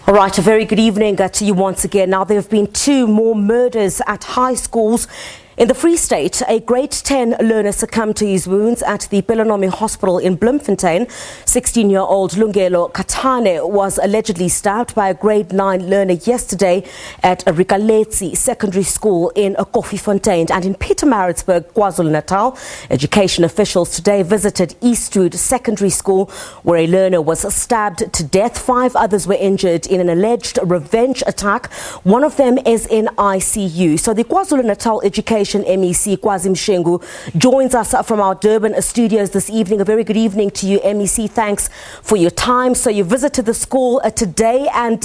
All right, a very good evening to you once again. Now, there have been 2 more murders at high schools. In the Free State, a grade 10 learner succumbed to his wounds at the Pelonomi Hospital in Bloemfontein. 16-year-old Lungelo Khathane was allegedly stabbed by a grade 9 learner yesterday at Reikaletsi Secondary School in Koffiefontein. And in Pietermaritzburg, KwaZulu-Natal, education officials today visited Eastwood Secondary School, where a learner was stabbed to death. 5 others were injured in an alleged revenge attack. One of them is in ICU. So the KwaZulu-Natal Education MEC Kwazi Mshengu joins us from our Durban studios this evening. A very good evening to you, MEC. Thanks for your time. So you visited the school today, and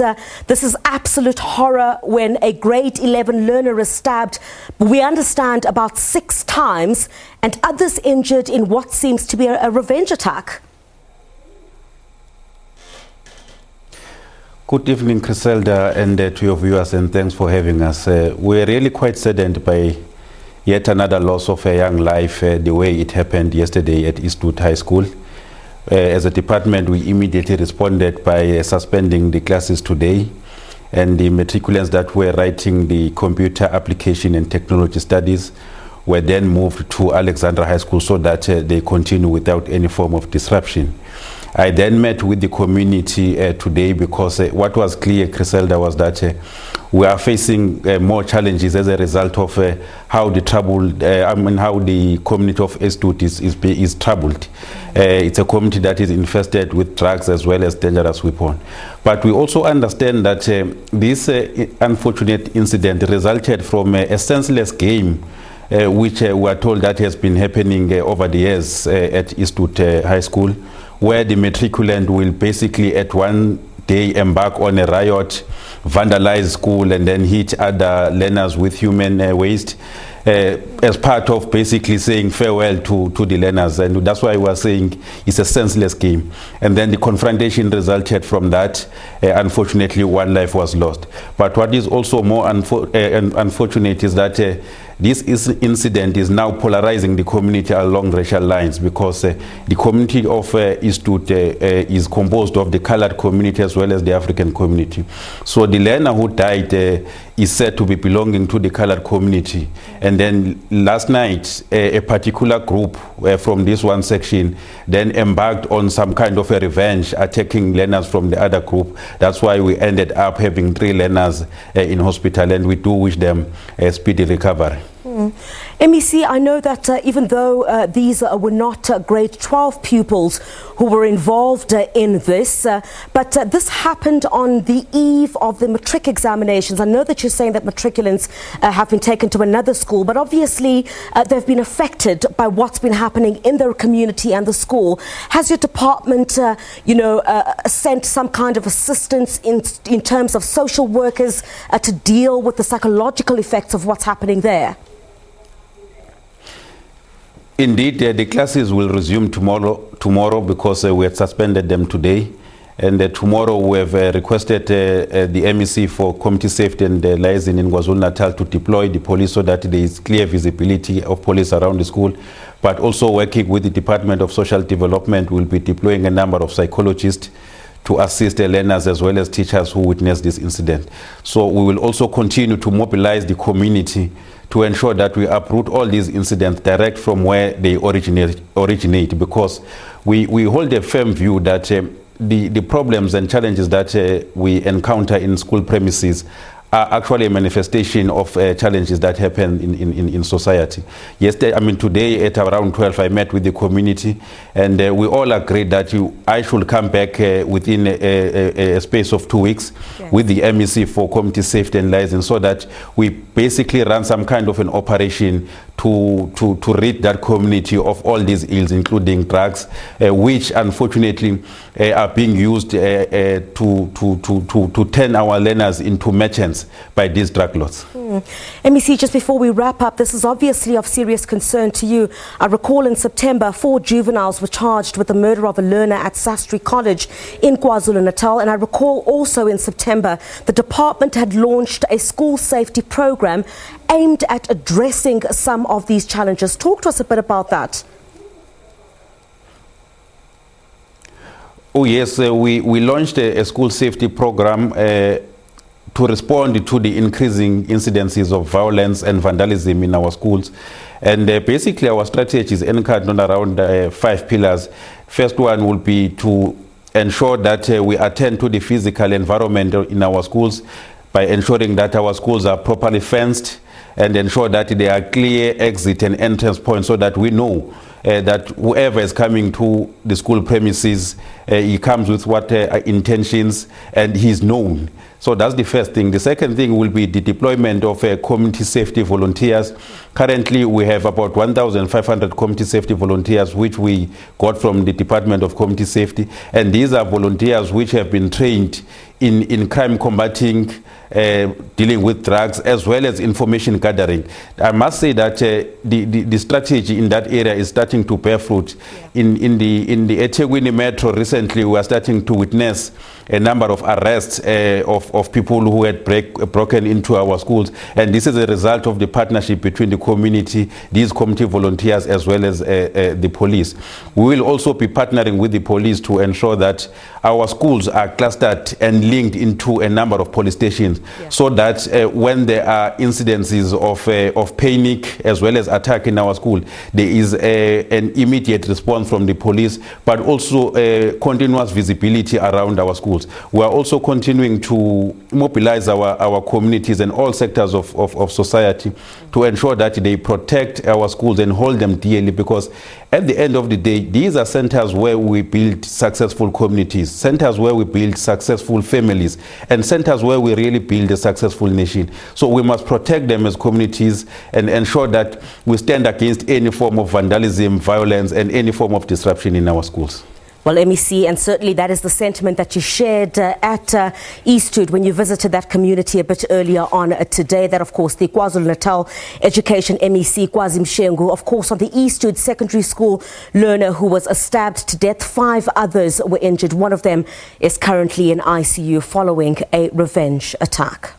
this is absolute horror when a grade 11 learner is stabbed, we understand, about 6 times, and others injured in what seems to be a revenge attack. Good evening, Criselda, and to your viewers, and thanks for having us. We're really quite saddened by yet another loss of a young life, the way it happened yesterday at Eastwood High School. As a department, we immediately responded by suspending the classes today, and the matriculants that were writing the computer application and technology studies were then moved to Alexandra High School so that they continue without any form of disruption. I then met with the community today because what was clear, Criselda, was that we are facing more challenges as a result of how the how the community of Eastwood is troubled. It's a community that is infested with drugs as well as dangerous weapons. But we also understand that this unfortunate incident resulted from a senseless game which we are told that has been happening over the years at Eastwood High School, where the matriculant will basically at one day embark on a riot, vandalize school, and then hit other learners with human waste as part of basically saying farewell to the learners. And that's why we are saying it's a senseless game. And then the confrontation resulted from that. Unfortunately, 1 life was lost. But what is also more unfortunate is that this incident is now polarizing the community along racial lines, because the community of Eastwood is composed of the colored community as well as the African community. So the learner who died is said to be belonging to the colored community. And then last night, a particular group from this one section then embarked on some kind of a revenge, attacking learners from the other group. That's why we ended up having 3 learners in hospital, and we do wish them a speedy recovery. MEC, I know that even though these were not grade 12 pupils who were involved in this, but this happened on the eve of the matric examinations. I know that you're saying that matriculants have been taken to another school, but obviously they've been affected by what's been happening in their community and the school. Has your department, sent some kind of assistance in terms of social workers to deal with the psychological effects of what's happening there? Indeed, the classes will resume tomorrow because we had suspended them today. And tomorrow we have requested the MEC for Community Safety and Liaison in KwaZulu-Natal to deploy the police so that there is clear visibility of police around the school. But also working with the Department of Social Development, we'll be deploying a number of psychologists to assist the learners as well as teachers who witnessed this incident. So we will also continue to mobilize the community to ensure that we uproot all these incidents direct from where they originate, because we hold a firm view that the problems and challenges that we encounter in school premises are actually a manifestation of challenges that happen in society. Yesterday, today at around 12, I met with the community, and we all agreed that I should come back within a space of 2 weeks with the MEC for Community Safety and Liaison, so that we basically run some kind of an operation to rid that community of all these ills, including drugs, which unfortunately are being used to turn our learners into merchants by these drug lords. MEC, just before we wrap up, this is obviously of serious concern to you. I recall in September, 4 juveniles were charged with the murder of a learner at Sastry College in KwaZulu-Natal. And I recall also in September, the department had launched a school safety program aimed at addressing some of these challenges. Talk to us a bit about that. Oh yes, we launched a school safety program to respond to the increasing incidences of violence and vandalism in our schools. And basically our strategy is anchored on around 5 pillars. First one will be to ensure that we attend to the physical environment in our schools by ensuring that our schools are properly fenced and ensure that there are clear exit and entrance points so that we know that whoever is coming to the school premises, he comes with what intentions and he's known. So that's the first thing. The second thing will be the deployment of community safety volunteers. Currently, we have about 1,500 community safety volunteers, which we got from the Department of Community Safety. And these are volunteers which have been trained in crime combating, dealing with drugs, as well as information gathering. I must say that the strategy in that area is starting to bear fruit. Yeah. In the eThekwini Metro recently, we are starting to witness a number of arrests of people who had broken into our schools. And this is a result of the partnership between the community, these community volunteers, as well as the police. We will also be partnering with the police to ensure that our schools are clustered and linked into a number of police stations, yeah, so that when there are incidences of panic as well as attack in our school, there is an immediate response from the police, but also continuous visibility around our schools. We are also continuing to mobilize our communities and all sectors of society to ensure that they protect our schools and hold them dearly, because at the end of the day, these are centers where we build successful communities, centers where we build successful families, and centers where we really build a successful nation. So we must protect them as communities and ensure that we stand against any form of vandalism, violence, and any form of disruption in our schools. Well, MEC, and certainly that is the sentiment that you shared at Eastwood when you visited that community a bit earlier on today. That, of course, the KwaZulu-Natal Education MEC, Kwazi Mshengu, of course, on the Eastwood Secondary School learner who was stabbed to death. 5 others were injured. One of them is currently in ICU following a revenge attack.